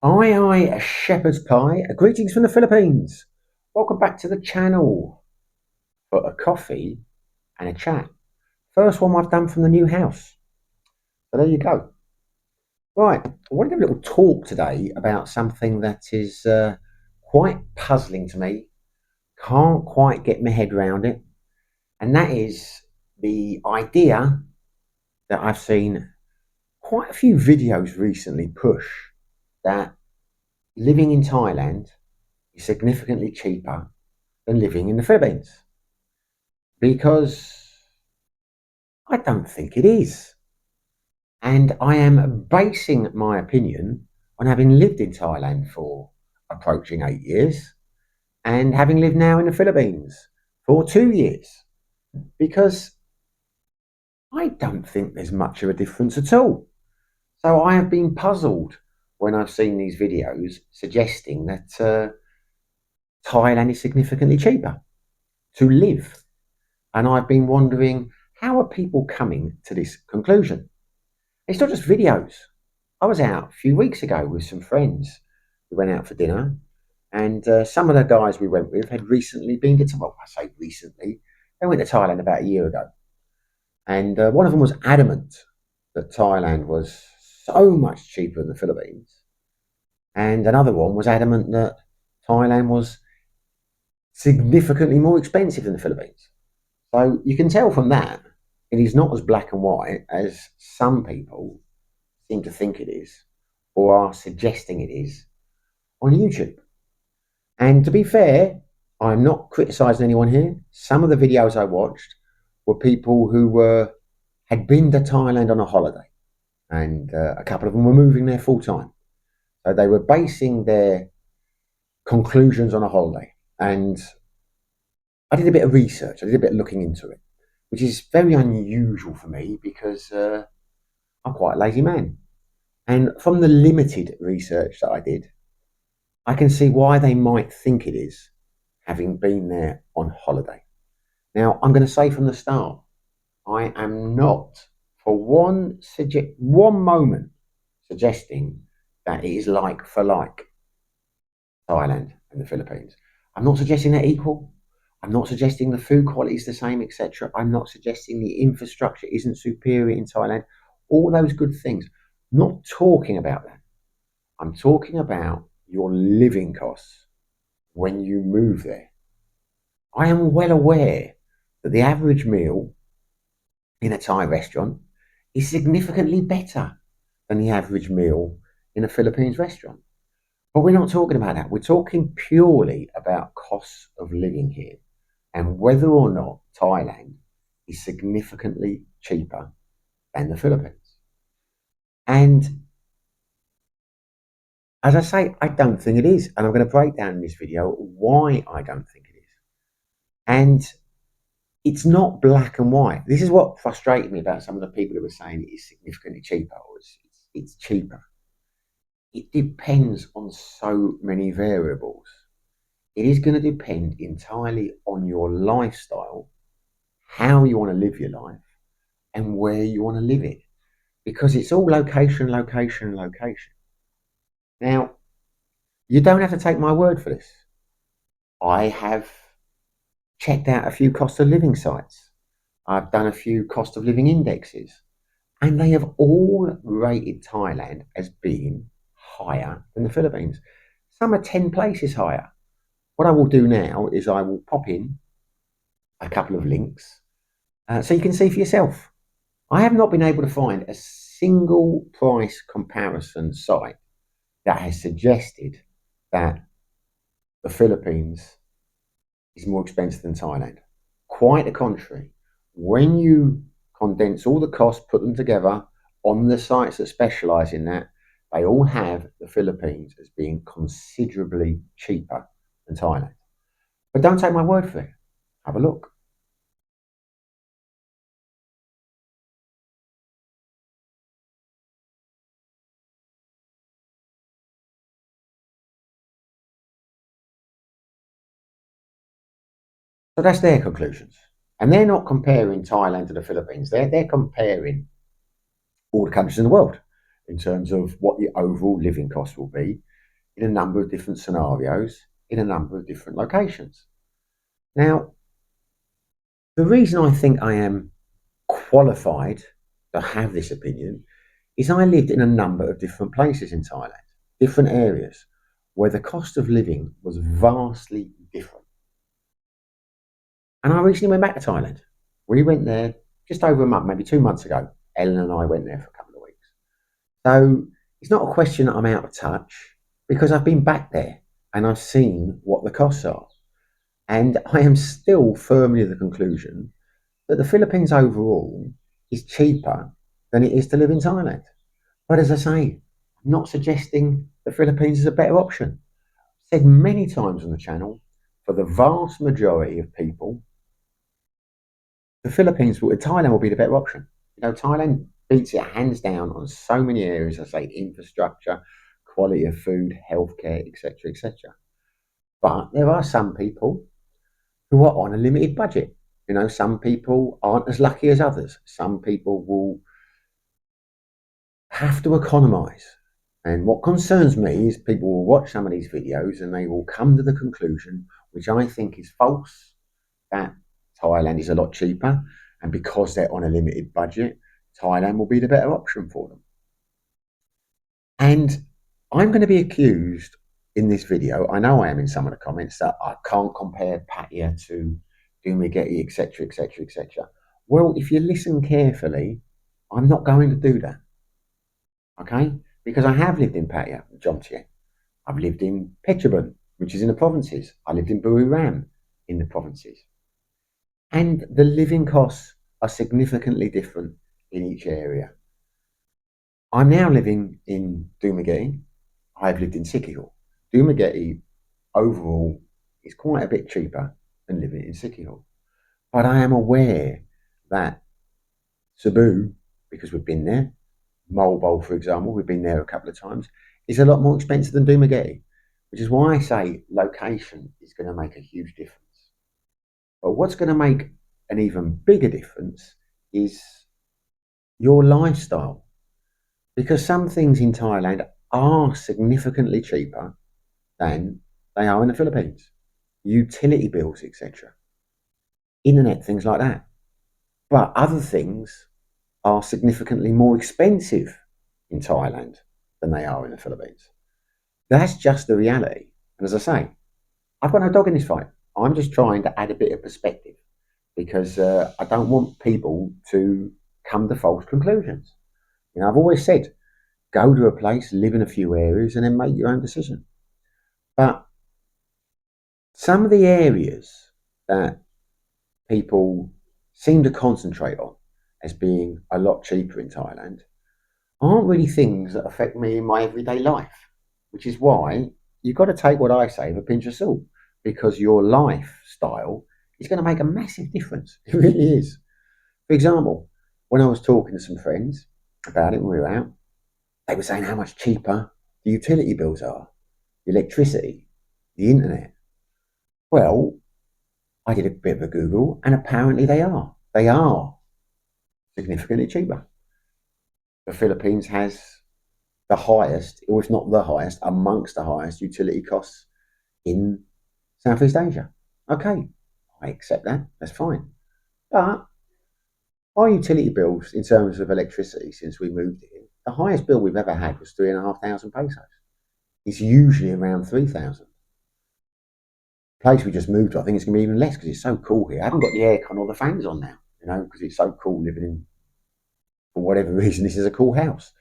Aye, a shepherd's pie. Greetings from the Philippines. Welcome back to the channel for a coffee and a chat. First one I've done from the new house. So there you go. Right, I wanted to have a little talk today about something that is quite puzzling to me. Can't quite get my head around it. And that is the idea that I've seen quite a few videos recently push that living in Thailand is significantly cheaper than living in the Philippines, because I don't think it is. And I am basing my opinion on having lived in Thailand for approaching 8 years and having lived now in the Philippines for 2 years, because I don't think there's much of a difference at all. So I have been puzzled when I've seen these videos suggesting that Thailand is significantly cheaper to live. And I've been wondering, how are people coming to this conclusion? It's not just videos. I was out a few weeks ago with some friends. We went out for dinner, and some of the guys we went with had recently been to, well, I say recently, they went to Thailand about a year ago. And one of them was adamant that Thailand was so much cheaper than the Philippines. And another one was adamant that Thailand was significantly more expensive than the Philippines. So you can tell from that it is not as black and white as some people seem to think it is, or are suggesting it is on YouTube. And to be fair, I'm not criticizing anyone here. Some of the videos I watched were people who had been to Thailand on a holiday, and a couple of them were moving there full time. So they were basing their conclusions on a holiday. And I did a bit of research, I did a bit of looking into it, which is very unusual for me because I'm quite a lazy man. And from the limited research that I did, I can see why they might think it is, having been there on holiday. Now, I'm going to say from the start, I am not for one moment suggesting that it is like for like Thailand and the Philippines. I'm not suggesting they're equal. I'm not suggesting the food quality is the same, etc. I'm not suggesting the infrastructure isn't superior in Thailand. All those good things. I'm not talking about that. I'm talking about your living costs when you move there. I am well aware that the average meal in a Thai restaurant is significantly better than the average meal in a Philippines restaurant. But we're not talking about that. We're talking purely about costs of living here and whether or not Thailand is significantly cheaper than the Philippines. And as I say, I don't think it is. And I'm going to break down in this video why I don't think it is. And it's not black and white. This is what frustrated me about some of the people who were saying it is significantly cheaper or it's cheaper. It depends on so many variables. It is going to depend entirely on your lifestyle, how you want to live your life, and where you want to live it, because it's all location, location, location. Now, you don't have to take my word for this. I have checked out a few cost of living sites. I've done a few cost of living indexes, and they have all rated Thailand as being higher than the Philippines. Some are 10 places higher. What I will do now is I will pop in a couple of links so you can see for yourself. I have not been able to find a single price comparison site that has suggested that the Philippines is more expensive than Thailand. Quite the contrary. When you condense all the costs, put them together on the sites that specialize in that, they all have the Philippines as being considerably cheaper than Thailand. But don't take my word for it. Have a look. So that's their conclusions. And they're not comparing Thailand to the Philippines. They're comparing all the countries in the world in terms of what the overall living costs will be. in a number of different scenarios, in a number of different locations. Now, the reason I think I am qualified to have this opinion is I lived in a number of different places in Thailand, different areas where the cost of living was vastly different. And I recently went back to Thailand. We went there just over a month, maybe 2 months ago. Ellen and I went there for a couple of weeks. So it's not a question that I'm out of touch because I've been back there and I've seen what the costs are. And I am still firmly of the conclusion that the Philippines overall is cheaper than it is to live in Thailand. But as I say, I'm not suggesting the Philippines is a better option. I've said many times on the channel, for the vast majority of people, Thailand will be the better option. Thailand beats it hands down on so many areas, I say infrastructure, quality of food, healthcare, etc., etc. But there are some people who are on a limited budget. Some people aren't as lucky as others. Some people will have to economise. And what concerns me is people will watch some of these videos and they will come to the conclusion, which I think is false, that Thailand is a lot cheaper. And because they're on a limited budget, Thailand will be the better option for them. And I'm going to be accused in this video, I know I am in some of the comments, that I can't compare Pattaya to Dumaguete, etc., etc., etc. Well, if you listen carefully, I'm not going to do that. Okay? Because I have lived in Pattaya, Jomtien. I've lived in Phetchabun, which is in the provinces. I lived in Buriram, in the provinces. And the living costs are significantly different in each area. I'm now living in Dumaguete. I've lived in Sikihor. Dumaguete overall is quite a bit cheaper than living in Sikihor. But I am aware that Cebu, because we've been there, Mulbol, for example, we've been there a couple of times, is a lot more expensive than Dumaguete, which is why I say location is going to make a huge difference. But what's going to make an even bigger difference is your lifestyle. Because some things in Thailand are significantly cheaper than they are in the Philippines. Utility bills, etc. Internet, things like that. But other things are significantly more expensive in Thailand than they are in the Philippines. That's just the reality. And as I say, I've got no dog in this fight. I'm just trying to add a bit of perspective because I don't want people to come to false conclusions. I've always said, go to a place, live in a few areas, and then make your own decision. But some of the areas that people seem to concentrate on as being a lot cheaper in Thailand aren't really things that affect me in my everyday life, which is why you've got to take what I say with a pinch of salt, because your lifestyle is going to make a massive difference. It really is. For example, when I was talking to some friends about it when we were out, they were saying how much cheaper the utility bills are, the electricity, the internet. Well, I did a bit of a Google, and apparently they are. They are significantly cheaper. The Philippines has the highest, or if not the highest, amongst the highest utility costs in Southeast Asia. Okay, I accept that. That's fine. But our utility bills in terms of electricity since we moved here, the highest bill we've ever had was 3,500 pesos. It's usually around 3,000. Place we just moved to, I think it's going to be even less because it's so cool here. I haven't got the aircon or the fans on now, because it's so cool living in, for whatever reason, this is a cool house.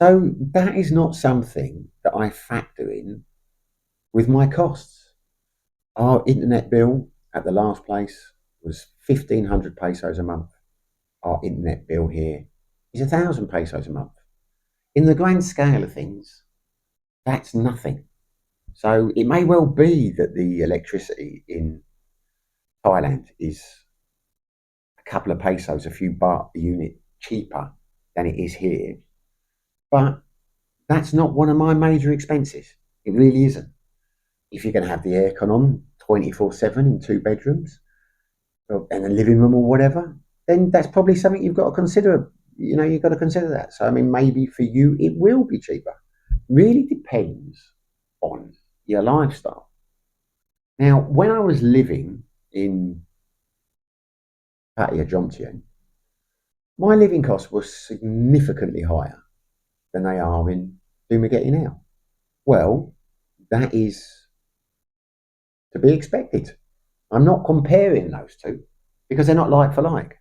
So that is not something that I factor in with my costs. Our internet bill at the last place was 1,500 pesos a month. Our internet bill here is 1,000 pesos a month. In the grand scale of things, that's nothing. So it may well be that the electricity in Thailand is a couple of pesos, a few baht a unit cheaper than it is here. But that's not one of my major expenses. It really isn't. If you're going to have the aircon on 24/7 in 2 bedrooms and a living room or whatever, then that's probably something you've got to consider. You've got to consider that. So, maybe for you, it will be cheaper. Really depends on your lifestyle. Now, when I was living in Pattaya, Jomtien, my living costs were significantly higher than they are in Dumaguete now. Well, that is to be expected. I'm not comparing those two because they're not like for like.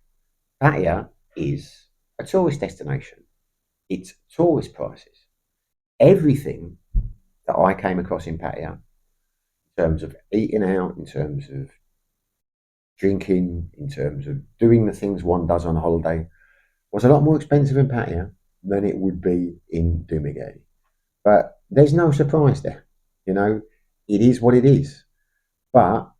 Pattaya is a tourist destination. It's tourist prices. Everything that I came across in Pattaya, in terms of eating out, in terms of drinking, in terms of doing the things one does on a holiday, was a lot more expensive in Pattaya than it would be in Dumaguete. But there's no surprise there. You know, it is what it is. But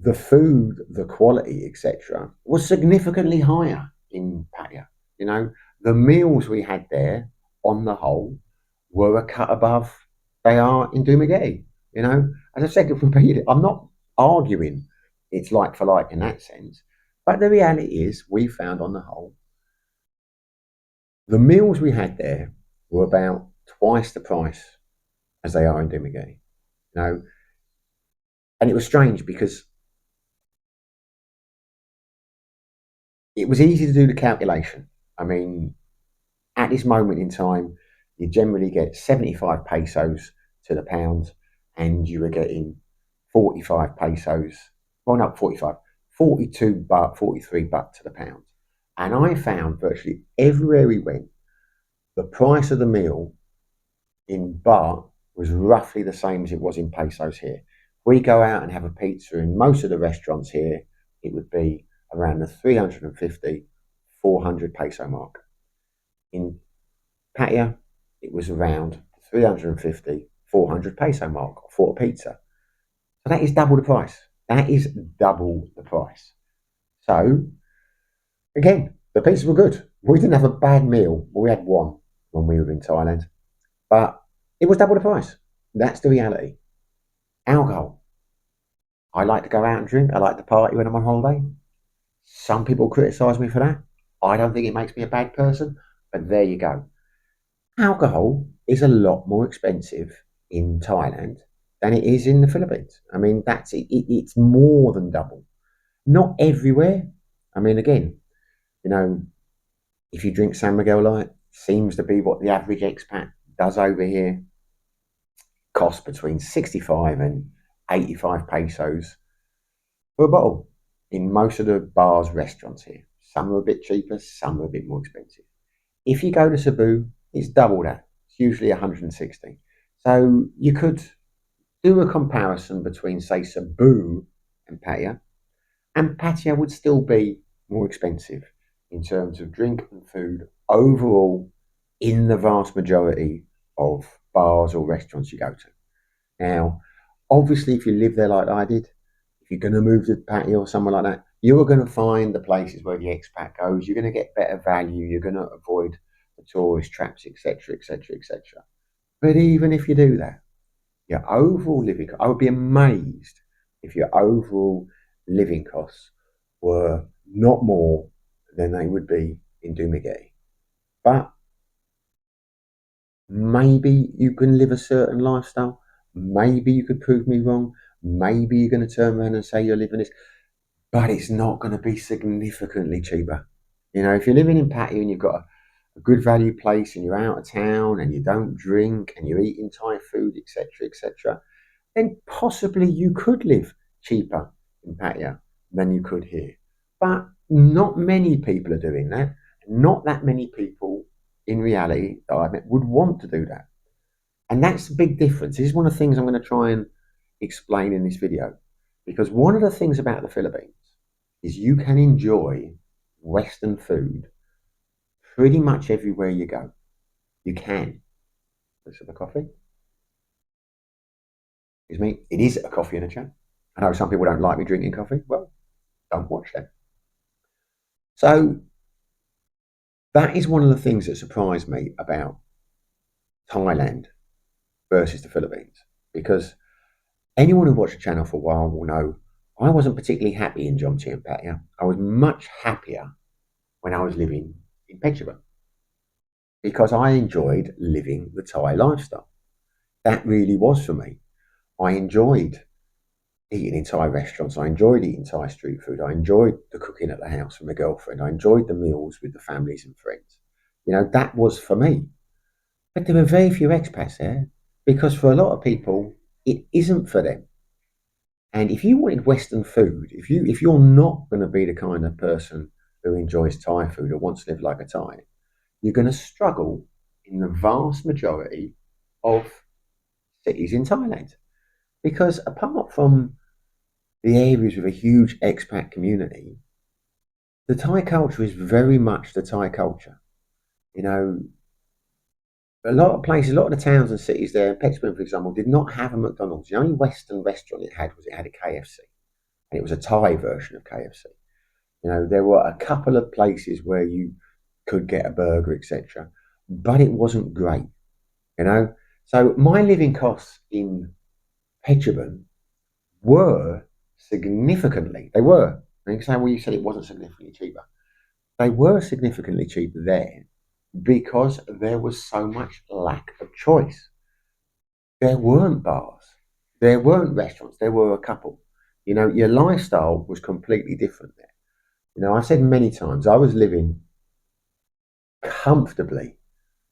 the food, the quality, etc., was significantly higher in Pattaya. You know, the meals we had there, on the whole, were a cut above they are in Dumaguete. You know, as I said, repeatedly, I'm not arguing it's like for like in that sense, but the reality is we found on the whole the meals we had there were about twice the price as they are in Dumaguete. You know, and it was strange because it was easy to do the calculation. I mean, at this moment in time, you generally get 75 pesos to the pound, and you were getting 45 pesos. Well, not 45, 42 baht, 43 baht to the pound. And I found virtually everywhere we went, the price of the meal in baht was roughly the same as it was in pesos here. We go out and have a pizza in most of the restaurants here, it would be around the 350, 400 peso mark. In Pattaya, it was around 350, 400 peso mark for a pizza. So that is double the price. That is double the price. So, again, the pizzas were good. We didn't have a bad meal. We had one when we were in Thailand, but it was double the price. That's the reality. Alcohol. I like to go out and drink. I like to party when I'm on holiday. Some people criticize me for that. I don't think it makes me a bad person, but there you go. Alcohol is a lot more expensive in Thailand than it is in the Philippines. I mean, that's it, it's more than double. Not everywhere. I mean, again, you know, if you drink San Miguel Light, seems to be what the average expat does over here. Costs between 65 and 85 pesos for a bottle in most of the bars, restaurants here. Some are a bit cheaper, some are a bit more expensive. If you go to Cebu, it's double that. It's usually 160. So you could do a comparison between, say, Cebu and Pattaya would still be more expensive in terms of drink and food overall in the vast majority of bars or restaurants you go to. Now, obviously, if you live there like I did, if you're going to move to Pattaya or somewhere like that, you are going to find the places where the expat goes. You're going to get better value. You're going to avoid the tourist traps, etc., etc., etc. But even if you do that, your overall living, I would be amazed if your overall living costs were not more than they would be in Dumaguete. But maybe you can live a certain lifestyle. Maybe you could prove me wrong. Maybe you're going to turn around and say you're living this, but it's not going to be significantly cheaper. You know, if you're living in Pattaya and you've got a good value place and you're out of town and you don't drink and you're eating Thai food, etc., then possibly you could live cheaper in Pattaya than you could here. But not many people are doing that. Not that many people in reality that I met would want to do that. And that's the big difference. This is one of the things I'm going to try and explain in this video. Because one of the things about the Philippines is you can enjoy Western food pretty much everywhere you go. You can. Let's have a coffee. Excuse me. It is a coffee in a chat. I know some people don't like me drinking coffee. Well, don't watch them. So that is one of the things that surprised me about Thailand versus the Philippines. Because anyone who watched the channel for a while will know I wasn't particularly happy in Jomtien and Pattaya. I was much happier when I was living in Petra because I enjoyed living the Thai lifestyle. that really was for me. I enjoyed eating in Thai restaurants. I enjoyed eating Thai street food. I enjoyed the cooking at the house with my girlfriend. I enjoyed the meals with the families and friends. That was for me. But there were very few expats there because for a lot of people, it isn't for them. And if you wanted Western food, if you're not going to be the kind of person who enjoys Thai food or wants to live like a Thai, you're going to struggle in the vast majority of cities in Thailand. Because apart from the areas with a huge expat community, the Thai culture is very much the Thai culture. You know, a lot of places, a lot of the towns and cities there, Pittsburgh, for example, did not have a McDonald's. The only Western restaurant it had a KFC, and it was a Thai version of KFC. There were a couple of places where you could get a burger, etc., but it wasn't great. You know, so my living costs in Petroban were significantly. They were. And you say, well, you said it wasn't significantly cheaper. They were significantly cheaper there because there was so much lack of choice. There weren't bars, there weren't restaurants, there were a couple. Your lifestyle was completely different there. I've said many times I was living comfortably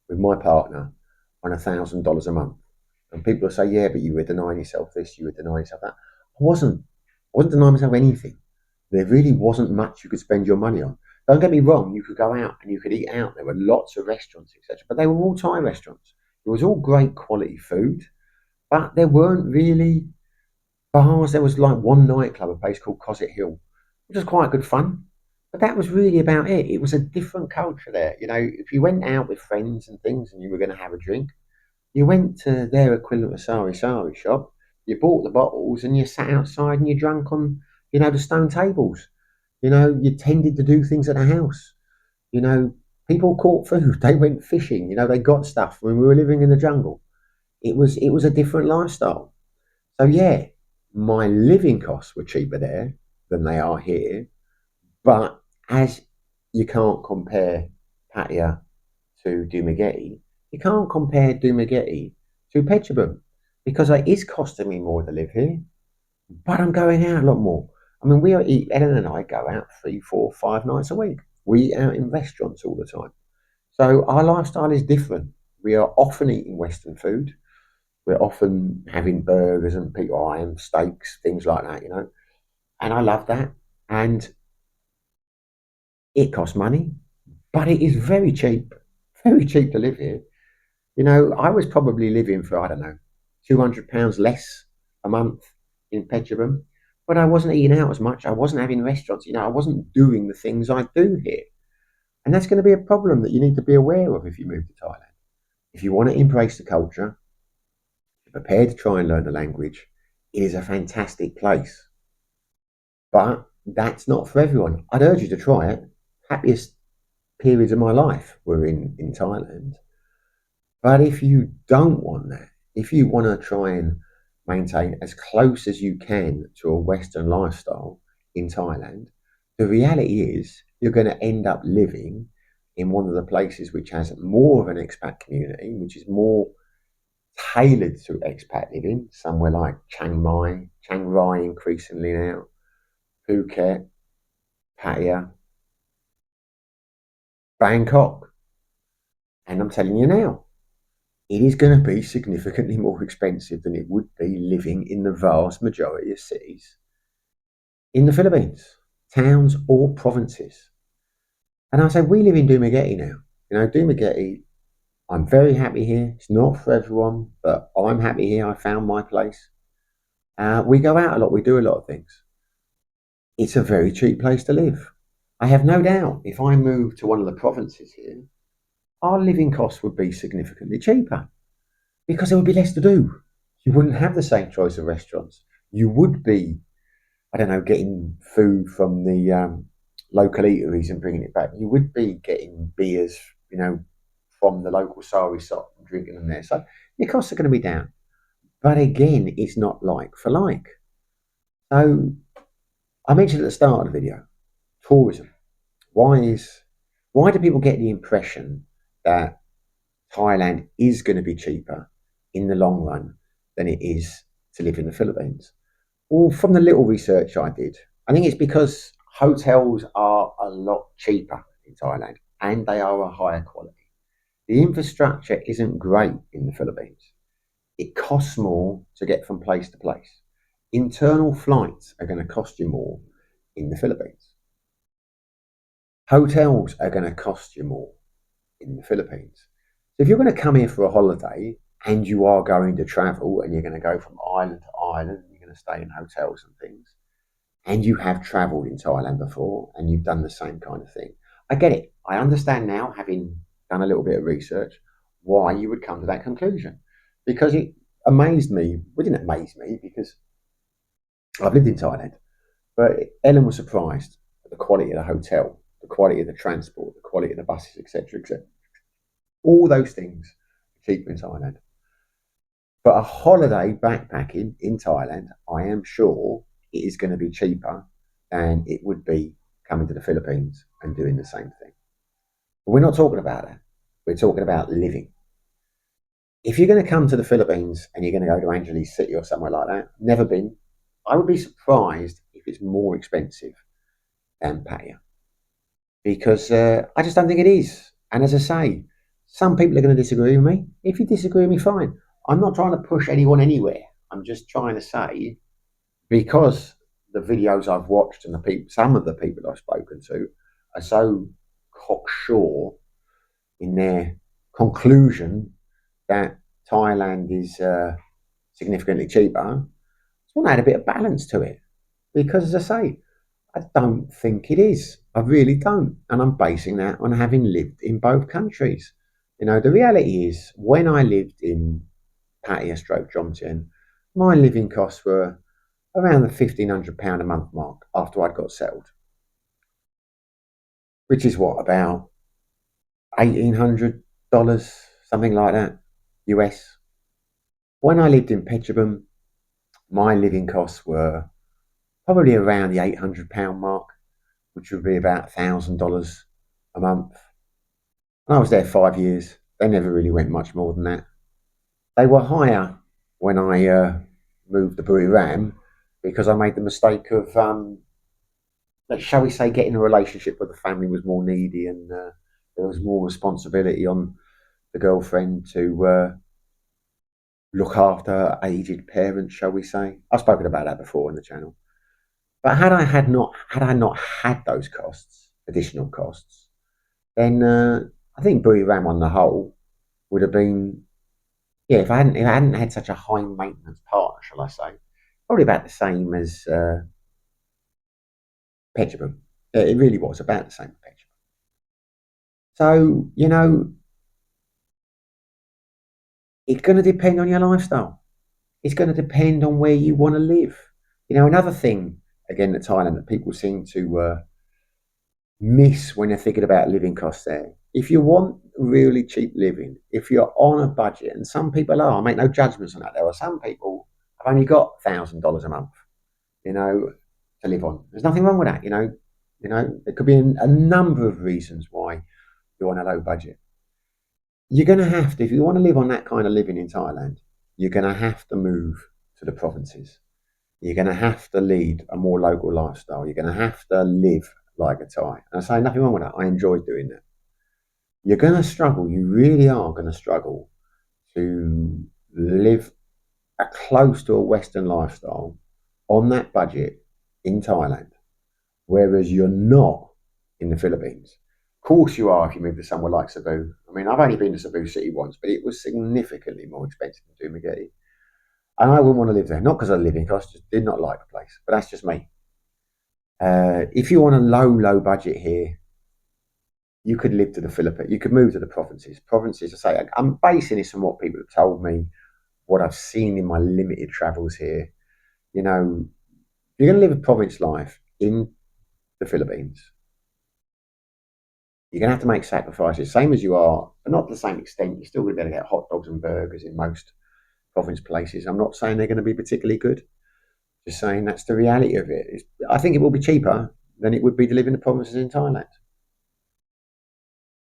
with my partner on $1,000 a month. And people will say, yeah, but you were denying yourself this, you were denying yourself that. I wasn't denying myself anything. There really wasn't much you could spend your money on. Don't get me wrong, you could go out and you could eat out. There were lots of restaurants, etc. But they were all Thai restaurants. It was all great quality food, but there weren't really bars. There was like one nightclub, a place called Cosset Hill, which was quite good fun. But that was really about it. It was a different culture there. If you went out with friends and things and you were going to have a drink, you went to their equivalent of Sari Sari shop, you bought the bottles and you sat outside and you drank on, the stone tables. You tended to do things at the house. You know, People caught food, they went fishing, they got stuff when we were living in the jungle. It was a different lifestyle. So yeah, my living costs were cheaper there than they are here. But as you can't compare Pattaya to Dumaguete, you can't compare Dumaguete to Petrobras because it is costing me more to live here, but I'm going out a lot more. I mean, Ellen and I go out 3, 4, 5 nights a week. We eat out in restaurants all the time. So our lifestyle is different. We are often eating Western food. We're often having burgers and pig iron, steaks, things like that. And I love that. And it costs money, but it is very cheap to live here. I was probably living for, I don't know, £200 less a month in Petrobras, but I wasn't eating out as much. I wasn't having restaurants. I wasn't doing the things I do here. And that's going to be a problem that you need to be aware of if you move to Thailand. If you want to embrace the culture, you're prepared to try and learn the language, it is a fantastic place. But that's not for everyone. I'd urge you to try it. Happiest periods of my life were in Thailand. But if you don't want that, if you want to try and maintain as close as you can to a Western lifestyle in Thailand, the reality is you're going to end up living in one of the places which has more of an expat community, which is more tailored to expat living, somewhere like Chiang Rai increasingly now, Phuket, Pattaya, Bangkok. And I'm telling you now, it is going to be significantly more expensive than it would be living in the vast majority of cities in the Philippines, towns or provinces. And I say, we live in Dumaguete now. Dumaguete, I'm very happy here. It's not for everyone, but I'm happy here. I found my place. We go out a lot. We do a lot of things. It's a very cheap place to live. I have no doubt if I moved to one of the provinces here, our living costs would be significantly cheaper because there would be less to do. You wouldn't have the same choice of restaurants. You would be, I don't know, getting food from the local eateries and bringing it back. You would be getting beers, from the local sari shop and drinking them there. So your costs are going to be down. But again, it's not like for like. So I mentioned at the start of the video, tourism. Why do people get the impression that Thailand is going to be cheaper in the long run than it is to live in the Philippines? Well, from the little research I did, I think it's because hotels are a lot cheaper in Thailand and they are a higher quality. The infrastructure isn't great in the Philippines. It costs more to get from place to place. Internal flights are going to cost you more in the Philippines. Hotels are going to cost you more in the Philippines. So if you're going to come here for a holiday and you are going to travel and you're going to go from island to island, you're going to stay in hotels and things, and you have travelled in Thailand before and you've done the same kind of thing, I get it. I understand now, having done a little bit of research, why you would come to that conclusion. Because it amazed me. Well, it didn't amaze me because I've lived in Thailand, but Ellen was surprised at the quality of the hotel, the quality of the transport, the quality of the buses, etc., etc. All those things are cheaper in Thailand. But a holiday backpacking in Thailand, I am sure it is going to be cheaper than it would be coming to the Philippines and doing the same thing. But we're not talking about that. We're talking about living. If you're going to come to the Philippines and you're going to go to Angeles City or somewhere like that, never been, I would be surprised if it's more expensive than Pattaya because I just don't think it is. And as I say, some people are going to disagree with me. If you disagree with me, fine. I'm not trying to push anyone anywhere. I'm just trying to say, because the videos I've watched and the people, some of the people I've spoken to are so cocksure in their conclusion that Thailand is significantly cheaper. I just want to add a bit of balance to it because, as I say, I don't think it is. I really don't. And I'm basing that on having lived in both countries. You know, the reality is when I lived in Pattaya stroke Jomtien, my living costs were around the £1,500 a month mark after I'd got settled, which is what, about $1,800, something like that, US. When I lived in Petrobum, my living costs were probably around the £800 mark, which would be about $1,000 a month. And I was there 5 years. They never really went much more than that. They were higher when I moved to Buriram because I made the mistake of, shall we say, getting a relationship where the family was more needy and there was more responsibility on the girlfriend to look after aged parents, shall we say. I've spoken about that before on the channel. But had I not had those costs, additional costs, then I think Buriram on the whole would have been, yeah, if I hadn't had such a high maintenance partner, shall I say, probably about the same as Petrobras. It really was about the same as Petrobras. So, you know, it's going to depend on your lifestyle. It's going to depend on where you want to live. You know, another thing, again, at Thailand that people seem to miss when they're thinking about living costs there. If you want really cheap living, if you're on a budget, and some people are, I make no judgments on that. There are some people have only got $1,000 a month, you know, to live on. There's nothing wrong with that, you know. You know, there could be a number of reasons why you're on a low budget. You're going to have to, if you want to live on that kind of living in Thailand, you're going to have to move to the provinces. You're going to have to lead a more local lifestyle. You're going to have to live like a Thai. And I say nothing wrong with that. I enjoy doing that. You're going to struggle. You really are going to struggle to live close to a Western lifestyle on that budget in Thailand, whereas you're not in the Philippines. Of course you are if you move to somewhere like Cebu. I mean, I've only been to Cebu City once, but it was significantly more expensive than Dumaguete. And I wouldn't want to live there, not because of the living costs, just did not like the place. But that's just me. If you want a low budget here, you could live to the Philippines. You could move to the provinces. Provinces, I say, I'm basing this on what people have told me, what I've seen in my limited travels here. You know, you're going to live a province life in the Philippines. You're going to have to make sacrifices, same as you are, but not to the same extent. You're still going to be able to get hot dogs and burgers in most province places. I'm not saying they're going to be particularly good. Just saying that's the reality of it. I think it will be cheaper than it would be to live in the provinces in Thailand.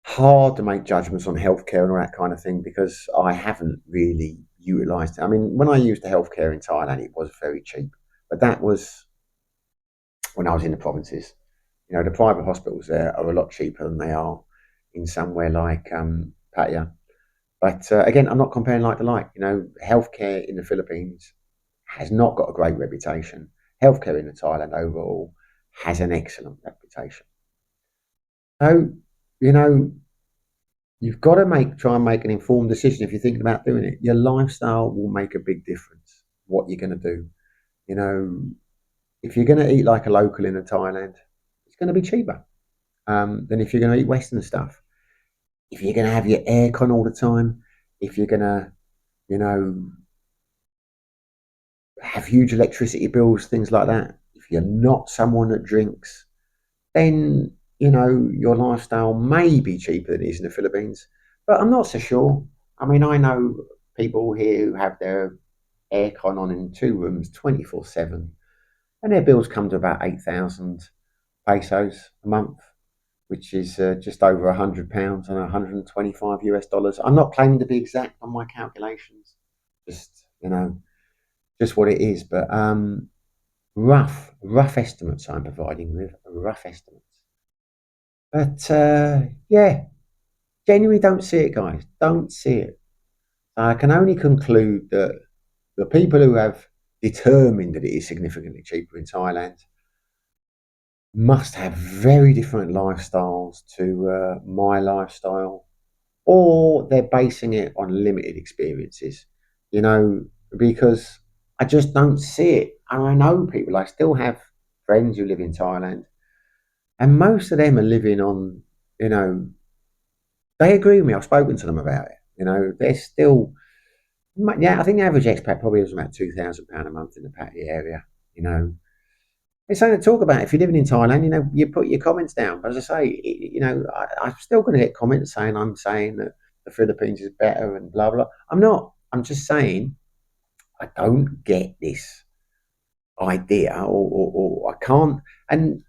Hard to make judgments on healthcare and all that kind of thing because I haven't really utilised. I mean, when I used the healthcare in Thailand, it was very cheap, but that was when I was in the provinces. You know, the private hospitals there are a lot cheaper than they are in somewhere like Pattaya. But again, I'm not comparing like to like. You know, healthcare in the Philippines has not got a great reputation. Healthcare in Thailand overall has an excellent reputation. So, you know, you've got to try and make an informed decision if you're thinking about doing it. Your lifestyle will make a big difference. What you're going to do, you know, if you're going to eat like a local in Thailand, it's going to be cheaper than if you're going to eat Western stuff. If you're going to have your aircon all the time, if you're going to, you know, have huge electricity bills, things like that. If you're not someone that drinks, then you know your lifestyle may be cheaper than it is in the Philippines. But I'm not so sure. I mean, I know people here who have their aircon on in two rooms 24/7, and their bills come to about 8,000 pesos a month, which is just over £100 and 125 US dollars. I'm not claiming to be exact on my calculations, just you know, just what it is. But rough estimates I'm providing with, rough estimates. But yeah, genuinely don't see it, guys. Don't see it. I can only conclude that the people who have determined that it is significantly cheaper in Thailand must have very different lifestyles to my lifestyle, or they're basing it on limited experiences, you know, because I just don't see it. And I know people, I still have friends who live in Thailand, and most of them are living on, you know, they agree with me. I've spoken to them about it. You know, they're still, yeah, I think the average expat probably is about £2,000 a month in the Patti area, you know. It's something to talk about. If you're living in Thailand, you know, you put your comments down. But as I say, you know, I'm still going to get comments saying I'm saying that the Philippines is better and blah, blah. I'm not. I'm just saying I don't get this idea or I can't. And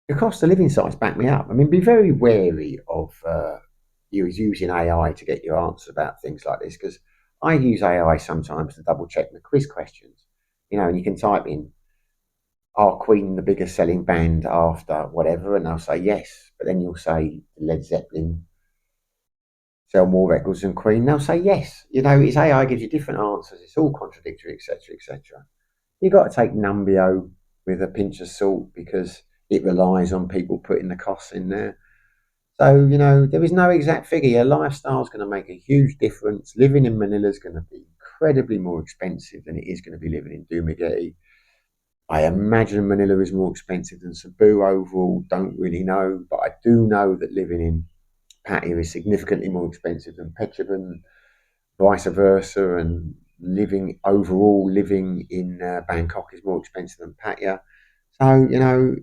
the cost of living sites back me up. I mean, be very wary of you using AI to get your answers about things like this because I use AI sometimes to double check the quiz questions. You know, and you can type in, "Are Queen the biggest selling band after whatever?" and they'll say yes, but then you'll say Led Zeppelin sell more records than Queen. They'll say yes. You know, it's AI gives you different answers. It's all contradictory, etc., etc. You've got to take Numbeo with a pinch of salt because it relies on people putting the costs in there. So, you know, there is no exact figure. Your lifestyle is going to make a huge difference. Living in Manila is going to be incredibly more expensive than it is going to be living in Dumaguete. I imagine Manila is more expensive than Cebu overall. Don't really know, but I do know that living in Pattaya is significantly more expensive than Petraban, vice versa, and living in Bangkok is more expensive than Pattaya. So you know,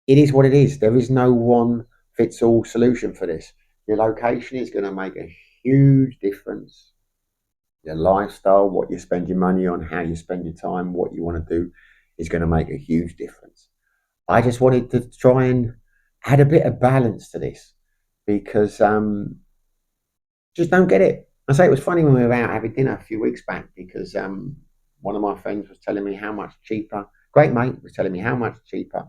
it is what it is. There is no one fits all solution for this. Your location is going to make a huge difference. Your lifestyle, what you spend your money on, how you spend your time, what you want to do is going to make a huge difference. I just wanted to try and add a bit of balance to this because just don't get it. I say it was funny when we were out having dinner a few weeks back because one of my friends was telling me how much cheaper, great mate was telling me how much cheaper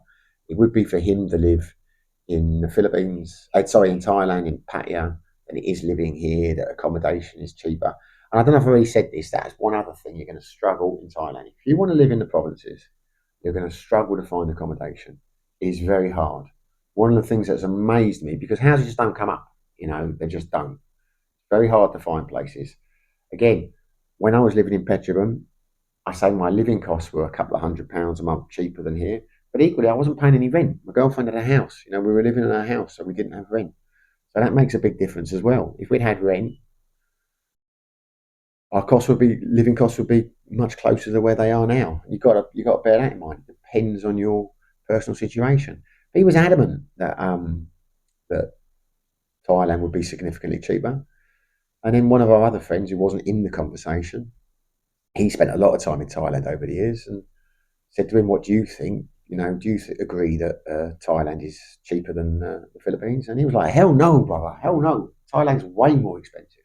it would be for him to live in the Philippines, in Thailand, in Pattaya, than it is living here, that accommodation is cheaper. And I don't know if I already said this, that's one other thing you're going to struggle in Thailand. If you want to live in the provinces, you're going to struggle to find accommodation. It's very hard. One of the things that's amazed me, because houses just don't come up, you know, they just don't. Very hard to find places. Again, when I was living in Petrobras, I say my living costs were a couple of £100 a month cheaper than here. But equally, I wasn't paying any rent. My girlfriend had a house. You know, we were living in a house, so we didn't have rent. So that makes a big difference as well. If we'd had rent, our living costs would be much closer to where they are now. You got to bear that in mind. It depends on your personal situation. But he was adamant that Thailand would be significantly cheaper. And then one of our other friends who wasn't in the conversation, he spent a lot of time in Thailand over the years and said to him, "What do you think? You know, do you agree that Thailand is cheaper than the Philippines?" And he was like, "Hell no, brother. Hell no. Thailand's way more expensive."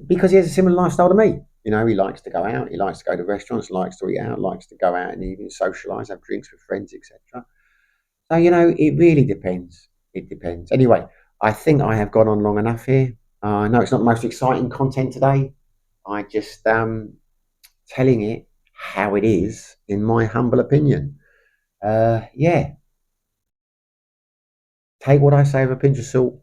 because he has a similar lifestyle to me. You know, he likes to go out, he likes to go to restaurants, likes to eat out, likes to go out in the evening, socialise, have drinks with friends, etc. So, you know, it really depends. It depends. Anyway, I think I have gone on long enough here. I know it's not the most exciting content today. I just telling it how it is, in my humble opinion. Yeah, take what I say with a pinch of salt.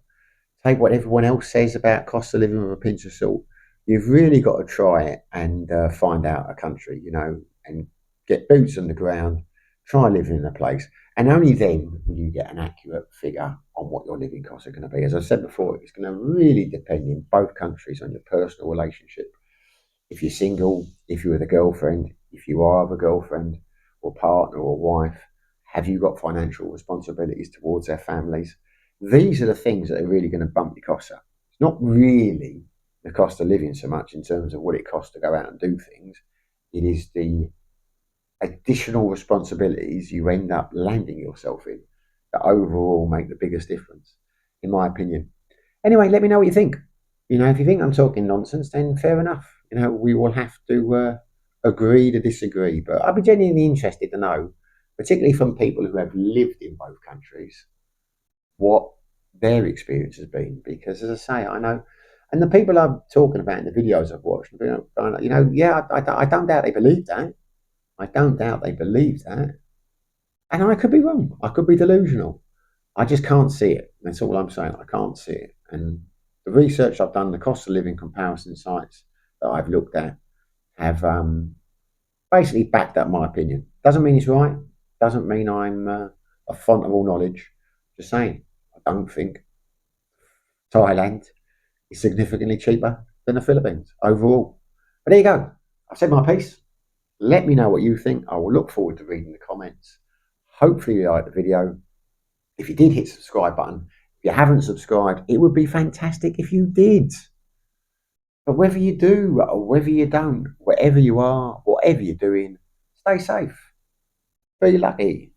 Take what everyone else says about cost of living with a pinch of salt. You've really got to try it and find out a country, you know, and get boots on the ground, try living in a place. And only then will you get an accurate figure on what your living costs are going to be. As I said before, it's going to really depend in both countries on your personal relationship. If you're single, if you're with a girlfriend, if you are with a girlfriend or partner or wife, have you got financial responsibilities towards their families? These are the things that are really going to bump your costs up. It's not really the cost of living so much in terms of what it costs to go out and do things. It is the additional responsibilities you end up landing yourself in that overall make the biggest difference, in my opinion. Anyway, let me know what you think. You know, if you think I'm talking nonsense, then fair enough. You know, we will have to agree to disagree. But I'd be genuinely interested to know, particularly from people who have lived in both countries, what their experience has been. Because, as I say, I know, and the people I'm talking about in the videos I've watched, you know, yeah, I don't doubt they believe that. I don't doubt they believe that. And I could be wrong. I could be delusional. I just can't see it. That's all I'm saying. I can't see it. And the research I've done, the cost of living comparison sites that I've looked at, have basically backed up my opinion. Doesn't mean it's right. Doesn't mean I'm a font of all knowledge. Just saying, I don't think Thailand is significantly cheaper than the Philippines overall. But there you go. I've said my piece. Let me know what you think. I will look forward to reading the comments. Hopefully you like the video. If you did hit subscribe button, if you haven't subscribed, it would be fantastic if you did. But whether you do or whether you don't, wherever you are, whatever you're doing, stay safe. Be lucky.